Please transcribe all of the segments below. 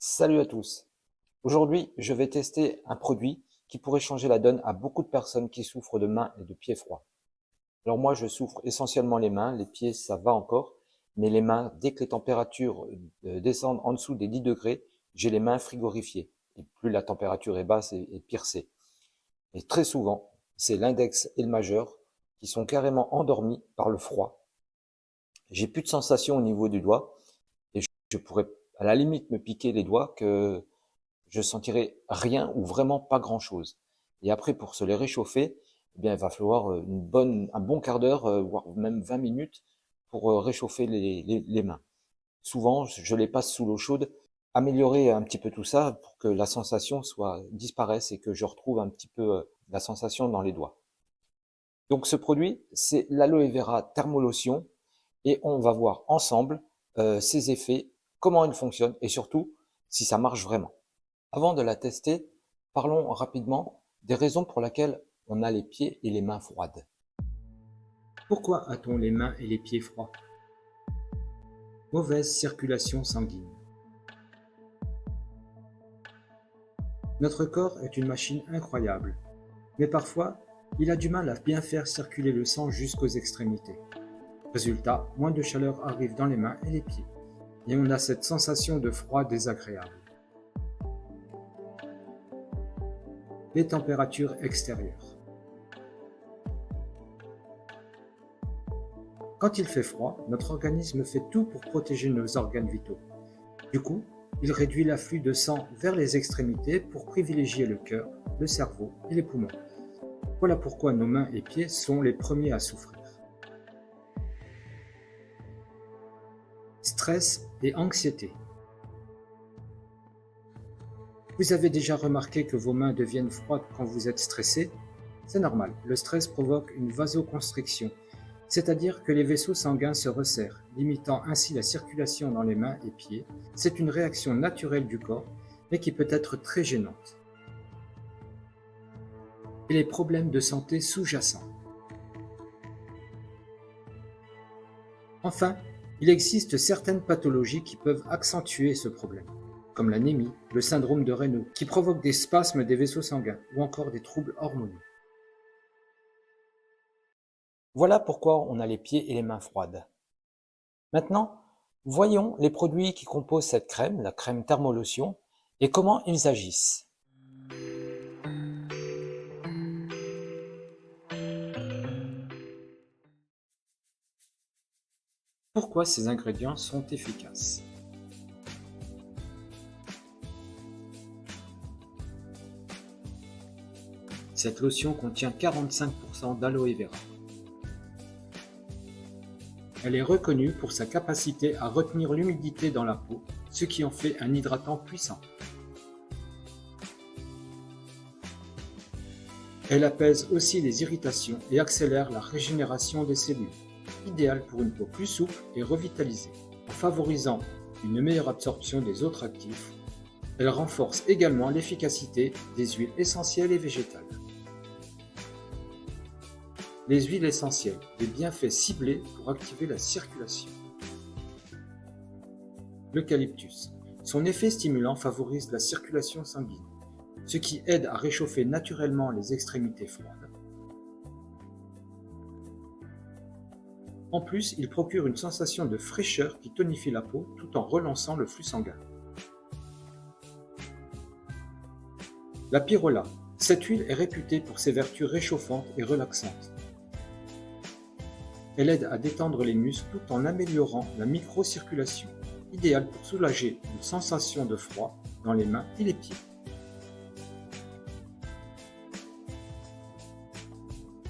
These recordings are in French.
Salut à tous. Aujourd'hui, je vais tester un produit qui pourrait changer la donne à beaucoup de personnes qui souffrent de mains et de pieds froids. Alors moi, je souffre essentiellement les mains, les pieds, ça va encore, mais les mains, dès que les températures descendent en dessous des 10 degrés, j'ai les mains frigorifiées. Et plus la température est basse, et pire c'est. Et très souvent, c'est l'index et le majeur qui sont carrément endormis par le froid. J'ai plus de sensation au niveau du doigt et je pourrais à la limite me piquer les doigts que je sentirai rien ou vraiment pas grand-chose. Et après, pour se les réchauffer, eh bien, il va falloir un bon quart d'heure, voire même 20 minutes pour réchauffer les mains. Souvent, je les passe sous l'eau chaude, améliorer un petit peu tout ça pour que la sensation disparaisse et que je retrouve un petit peu la sensation dans les doigts. Donc ce produit, c'est l'Aloe Vera Thermolotion et on va voir ensemble ses effets, comment il fonctionne et surtout si ça marche vraiment. Avant de la tester, parlons rapidement des raisons pour lesquelles on a les pieds et les mains froides. Pourquoi a-t-on les mains et les pieds froids? Mauvaise circulation sanguine. Notre corps est une machine incroyable, mais parfois, il a du mal à bien faire circuler le sang jusqu'aux extrémités. Résultat, moins de chaleur arrive dans les mains et les pieds, et on a cette sensation de froid désagréable. Les températures extérieures. Quand il fait froid, notre organisme fait tout pour protéger nos organes vitaux. Du coup, il réduit l'afflux de sang vers les extrémités pour privilégier le cœur, le cerveau et les poumons. Voilà pourquoi nos mains et pieds sont les premiers à souffrir. Stress et anxiété. Vous avez déjà remarqué que vos mains deviennent froides quand vous êtes stressé? C'est normal, le stress provoque une vasoconstriction, c'est-à-dire que les vaisseaux sanguins se resserrent, limitant ainsi la circulation dans les mains et pieds. C'est une réaction naturelle du corps, mais qui peut être très gênante. Et les problèmes de santé sous-jacents. Enfin, il existe certaines pathologies qui peuvent accentuer ce problème, comme l'anémie, le syndrome de Raynaud, qui provoque des spasmes des vaisseaux sanguins, ou encore des troubles hormonaux. Voilà pourquoi on a les pieds et les mains froides. Maintenant, voyons les produits qui composent cette crème, la crème Thermolotion, et comment ils agissent. Pourquoi ces ingrédients sont efficaces? Cette lotion contient 45% d'aloe vera. Elle est reconnue pour sa capacité à retenir l'humidité dans la peau, ce qui en fait un hydratant puissant. Elle apaise aussi les irritations et accélère la régénération des cellules, idéale pour une peau plus souple et revitalisée. En favorisant une meilleure absorption des autres actifs, elle renforce également l'efficacité des huiles essentielles et végétales. Les huiles essentielles, des bienfaits ciblés pour activer la circulation. L'eucalyptus. Son effet stimulant favorise la circulation sanguine, ce qui aide à réchauffer naturellement les extrémités froides. En plus, il procure une sensation de fraîcheur qui tonifie la peau tout en relançant le flux sanguin. La pyrola. Cette huile est réputée pour ses vertus réchauffantes et relaxantes. Elle aide à détendre les muscles tout en améliorant la microcirculation, idéale pour soulager une sensation de froid dans les mains et les pieds.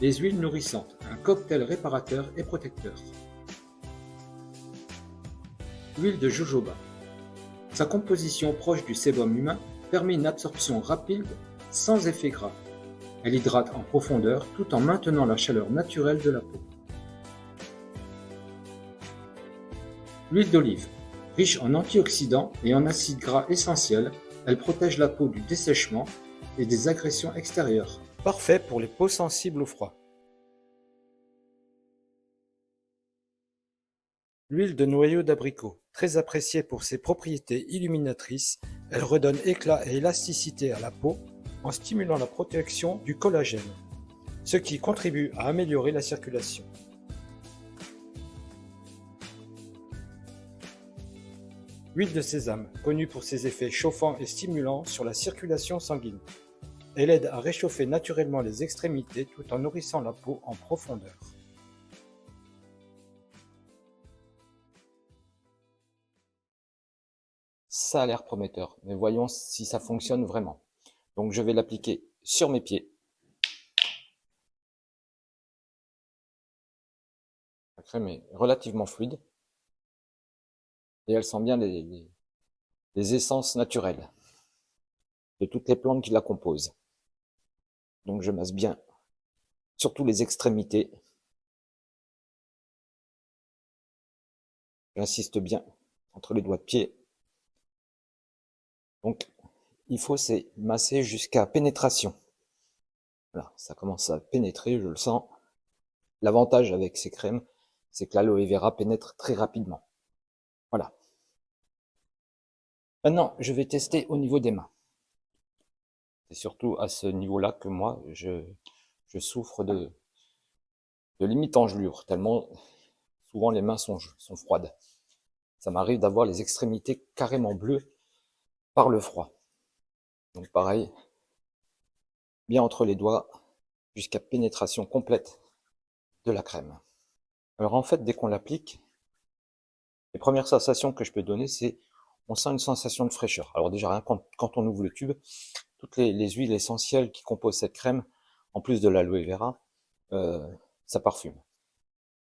Les huiles nourrissantes, un cocktail réparateur et protecteur. L'huile de jojoba. Sa composition proche du sébum humain permet une absorption rapide sans effet grave. Elle hydrate en profondeur tout en maintenant la chaleur naturelle de la peau. L'huile d'olive. Riche en antioxydants et en acides gras essentiels, elle protège la peau du dessèchement et des agressions extérieures. Parfait pour les peaux sensibles au froid. L'huile de noyau d'abricot, très appréciée pour ses propriétés illuminatrices, Elle redonne éclat et élasticité à la peau en stimulant la protection du collagène, ce qui contribue à améliorer la circulation. Huile de sésame, connue pour ses effets chauffants et stimulants sur la circulation sanguine. Elle aide à réchauffer naturellement les extrémités tout en nourrissant la peau en profondeur. Ça a l'air prometteur, mais voyons si ça fonctionne vraiment. Donc je vais l'appliquer sur mes pieds. La crème est relativement fluide et elle sent bien les essences naturelles de toutes les plantes qui la composent. Donc je masse bien, surtout les extrémités. J'insiste bien entre les doigts de pied. Donc il faut c'est masser jusqu'à pénétration. Voilà, ça commence à pénétrer, je le sens. L'avantage avec ces crèmes, c'est que l'aloe vera pénètre très rapidement. Voilà. Maintenant, je vais tester au niveau des mains. C'est surtout à ce niveau-là que moi, je souffre de limite engelure, tellement souvent les mains sont froides. Ça m'arrive d'avoir les extrémités carrément bleues par le froid. Donc pareil, bien entre les doigts, jusqu'à pénétration complète de la crème. Alors en fait, dès qu'on l'applique, les premières sensations que je peux donner, c'est on sent une sensation de fraîcheur. Alors déjà, rien quand on ouvre le tube, toutes les huiles essentielles qui composent cette crème, en plus de l'aloe vera, ça parfume.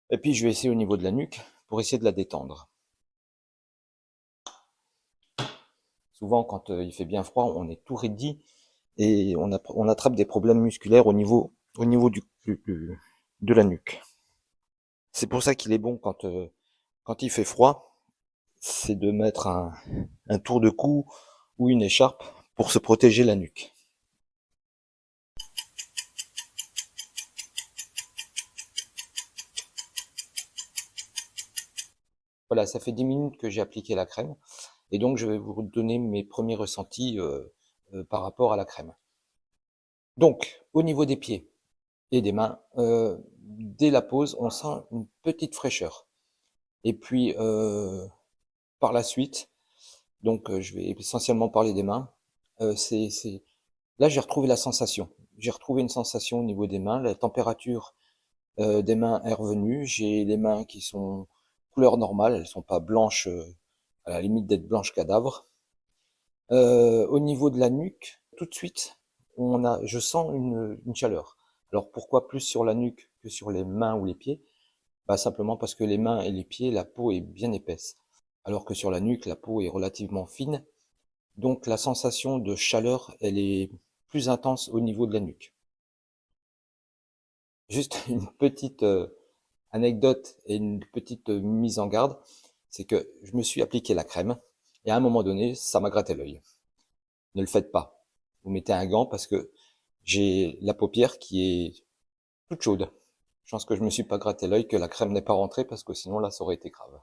Et puis je vais essayer au niveau de la nuque pour essayer de la détendre. Souvent, quand il fait bien froid, on est tout raidi et on attrape des problèmes musculaires au niveau de la nuque. C'est pour ça qu'il est bon quand il fait froid, c'est de mettre un tour de cou ou une écharpe pour se protéger la nuque. Voilà, ça fait 10 minutes que j'ai appliqué la crème et donc je vais vous donner mes premiers ressentis par rapport à la crème. Donc, au niveau des pieds et des mains, dès la pose, on sent une petite fraîcheur. Et puis, par la suite, donc je vais essentiellement parler des mains, là j'ai retrouvé la sensation. J'ai retrouvé une sensation au niveau des mains, la température des mains est revenue. J'ai les mains qui sont couleur normale, elles sont pas blanches, à la limite d'être blanches cadavres. Au niveau de la nuque, tout de suite, je sens une chaleur. Alors pourquoi plus sur la nuque que sur les mains ou les pieds? Bah simplement parce que les mains et les pieds, la peau est bien épaisse, alors que sur la nuque, la peau est relativement fine. Donc la sensation de chaleur, elle est plus intense au niveau de la nuque. Juste une petite anecdote et une petite mise en garde, c'est que je me suis appliqué la crème et à un moment donné, ça m'a gratté l'œil. Ne le faites pas. Vous mettez un gant parce que j'ai la paupière qui est toute chaude. Je pense que je me suis pas gratté l'œil, que la crème n'est pas rentrée parce que sinon là, ça aurait été grave.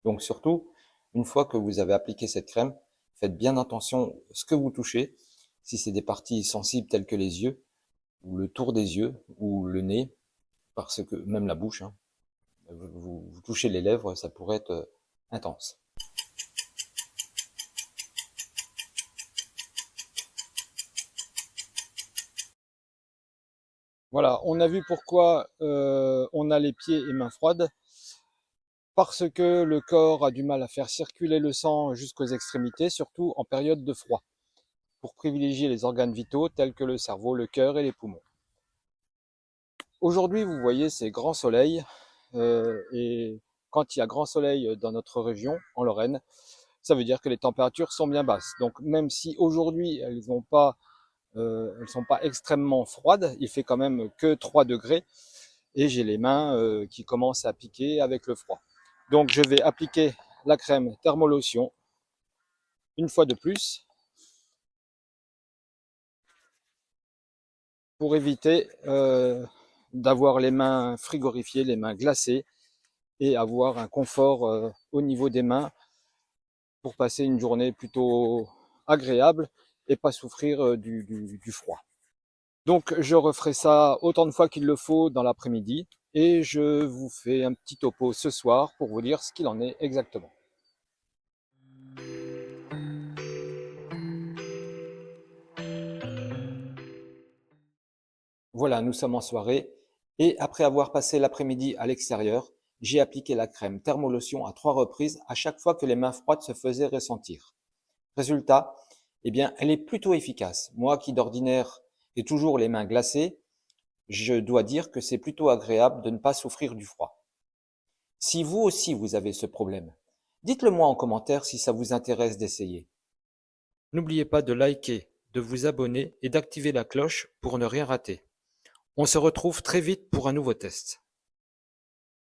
Donc surtout, une fois que vous avez appliqué cette crème, faites bien attention à ce que vous touchez. Si c'est des parties sensibles telles que les yeux, ou le tour des yeux, ou le nez, parce que même la bouche, hein, vous touchez les lèvres, ça pourrait être intense. Voilà, on a vu pourquoi on a les pieds et mains froides. Parce que le corps a du mal à faire circuler le sang jusqu'aux extrémités, surtout en période de froid, pour privilégier les organes vitaux tels que le cerveau, le cœur et les poumons. Aujourd'hui, vous voyez, c'est grand soleil, et quand il y a grand soleil dans notre région, en Lorraine, ça veut dire que les températures sont bien basses. Donc même si aujourd'hui elles sont pas extrêmement froides, il fait quand même que 3 degrés, et j'ai les mains qui commencent à piquer avec le froid. Donc je vais appliquer la crème Thermolotion une fois de plus pour éviter d'avoir les mains frigorifiées, les mains glacées et avoir un confort au niveau des mains pour passer une journée plutôt agréable et pas souffrir du froid. Donc je referai ça autant de fois qu'il le faut dans l'après-midi et je vous fais un petit topo ce soir pour vous dire ce qu'il en est exactement. Voilà, nous sommes en soirée et après avoir passé l'après-midi à l'extérieur, j'ai appliqué la crème thermolotion à 3 reprises à chaque fois que les mains froides se faisaient ressentir. Résultat, eh bien, elle est plutôt efficace. Moi qui d'ordinaire ai toujours les mains glacées, je dois dire que c'est plutôt agréable de ne pas souffrir du froid. Si vous aussi vous avez ce problème, dites-le moi en commentaire si ça vous intéresse d'essayer. N'oubliez pas de liker, de vous abonner et d'activer la cloche pour ne rien rater. On se retrouve très vite pour un nouveau test.